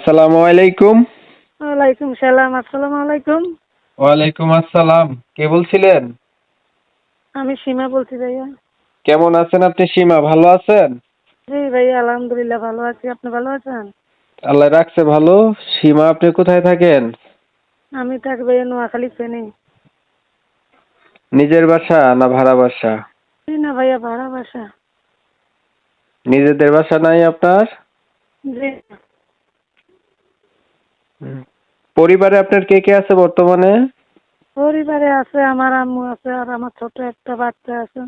আসসালামু আলাইকুম। ওয়ালাইকুম সালাম। আসসালামু আলাইকুম। ওয়ালাইকুম আসসালাম। কে বলছিলেন? আমি সীমা বলছি ভাইয়া। কেমন আছেন আপনি সীমা? ভালো আছেন? জি ভাইয়া, আলহামদুলিল্লাহ ভালো আছি। আপনি ভালো আছেন? আল্লাহ রাখছে ভালো। সীমা, আপনি কোথায় থাকেন? আমি থাকি ভাইয়া নোয়াখালী, ফেনী। নিজের বাসা না ভাড়া বাসা? জি না ভাইয়া, ভাড়া বাসা। নিজেদের বাসা নাই আপনার? জি না। হুম। পরিবারে আপনার কে কে আছে বর্তমানে? পরিবারে আছে, আমার আম্মু আছে আর আমার ছোট একটা বাচ্চা আছে।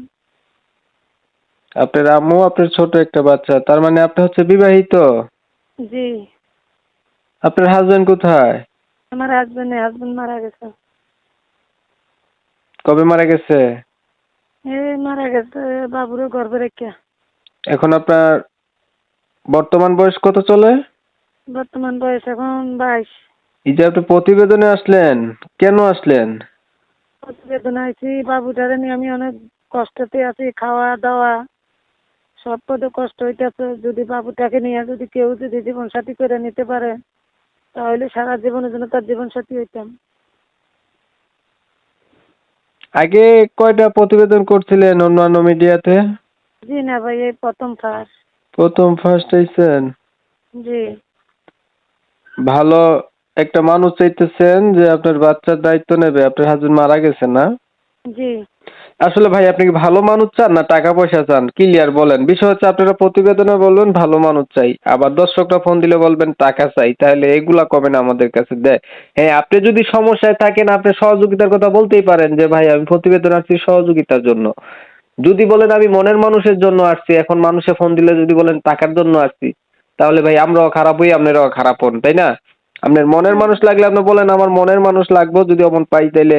আপনার আম্মু, আপনার ছোট একটা বাচ্চা, তার মানে আপনি হচ্ছে বিবাহিত? জি। আপনার হাজবেন্ড কোথায়? আমার হাজবেন্ড মারা গেছে। কবে মারা গেছে? মারা গেছে বাবুরও গর্ভে রেখে। এখন আপনার বর্তমান বয়স কত চলে? বর্তমান বয়স এখন 22। এই যে আপনি প্রতিবেদনে আসলেন, কেন আসলেন? প্রতিবেদন আইছি, বাবুটারে নিয়ে আমি অনেক কষ্টতে আছি। খাওয়া দাওয়া সব পদে কষ্ট হইতেছে। যদি বাবুটাকে নিয়ে যদি কেউ যদি জীবন সাথী করে নিতে পারে, তাহলে সারা জীবনের জন্য তার জীবন সাথী হইতাম। আগে কয়টা প্রতিবেদন করছিলেন অন্যান্য মিডিয়াতে? জি না ভাই, এই প্রথম ফার্স্ট। প্রথম ফার্স্ট হইছেন? জি। ভালো একটা মানুষ চাইতেছেন যে আপনার বাচ্চার দায়িত্ব নেবে। আপনার হাজবেন্ড মারা গেছে না? জি। আসলে ভাই, আপনি কি ভালো মানুষ চান না টাকা পয়সা চান? ক্লিয়ার বলেন। বিষয় হচ্ছে, আপনারা প্রতিবেদনে বলবেন ভালো মানুষ চাই, আবার দর্শকরা ফোন দিলে বলবেন টাকা চাই, তাহলে এগুলা কবে না আমাদের কাছে দেয়। হ্যাঁ, আপনি যদি সমস্যায় থাকেন আপনি সহযোগিতার কথা বলতেই পারেন যে ভাই আমি প্রতিবেদন আসছি সহযোগিতার জন্য। যদি বলেন আমি মনের মানুষের জন্য আসছি, এখন মানুষে ফোন দিলে যদি বলেন টাকার জন্য আসছি, তাহলে ভাই আমরাও খারাপ হই, আপনারাও খারাপ হন, তাই না? আপনার মনের মানুষ লাগলে আপনি বলেন আমার মনের মানুষ লাগবে, যদি অমন পাই তাইলে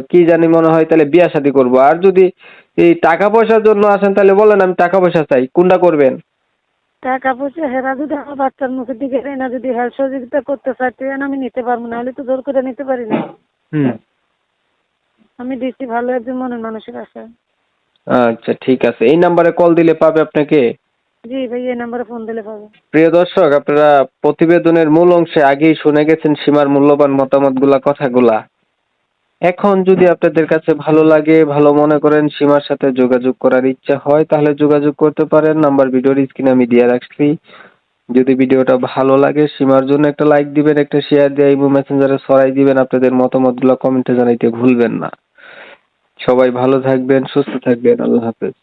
কি জানি মনে হয় তাহলে বিয়া শাদী করবো। আর যদি এই টাকা পয়সার জন্য আসেন তাহলে বলেন আমি টাকা পয়সা চাই, কোনটা করবেন? টাকা পয়সা হেরা যদি আমার বাচ্চার মুখের দিকে না যদি হেল্প সহযোগিতা করতে চাই, ট্রেন আমি নিতে পারবো না, হলে তো জোর করে নিতে পারি না। হুম। আমি দিচ্ছি ভালো একজন মনের মানুষের আশায়। আচ্ছা ঠিক আছে, এই নাম্বারে কল দিলে পাবে আপনাকে। জি ভাই, এই নাম্বারে ফোন দিলে পাবে। প্রিয় দর্শক, আপনারা প্রতিবেদনের মূল অংশে আগেই শুনে গেছেন সীমার মূল্যবান মতামতগুলা, কথাগুলা। এখন যদি আপনাদের কাছে ভালো লাগে, ভালো মনে করেন, সীমার সাথে যোগাযোগ করার ইচ্ছা হয়, তাহলে যোগাযোগ করতে পারেন। নাম্বার ভিডিওর স্ক্রিনে আমি দিয়ে রাখছি। যদি ভিডিওটা ভালো লাগে সীমার জন্য একটা লাইক দিবেন, একটা শেয়ার দিয়ে ইমো মেসেঞ্জারে ছড়াই দিবেন। আপনাদের মতামতগুলো কমেন্টে জানাইতে ভুলবেন না। সবাই ভালো থাকবেন, সুস্থ থাকবেন। আল্লাহ হাফেজ।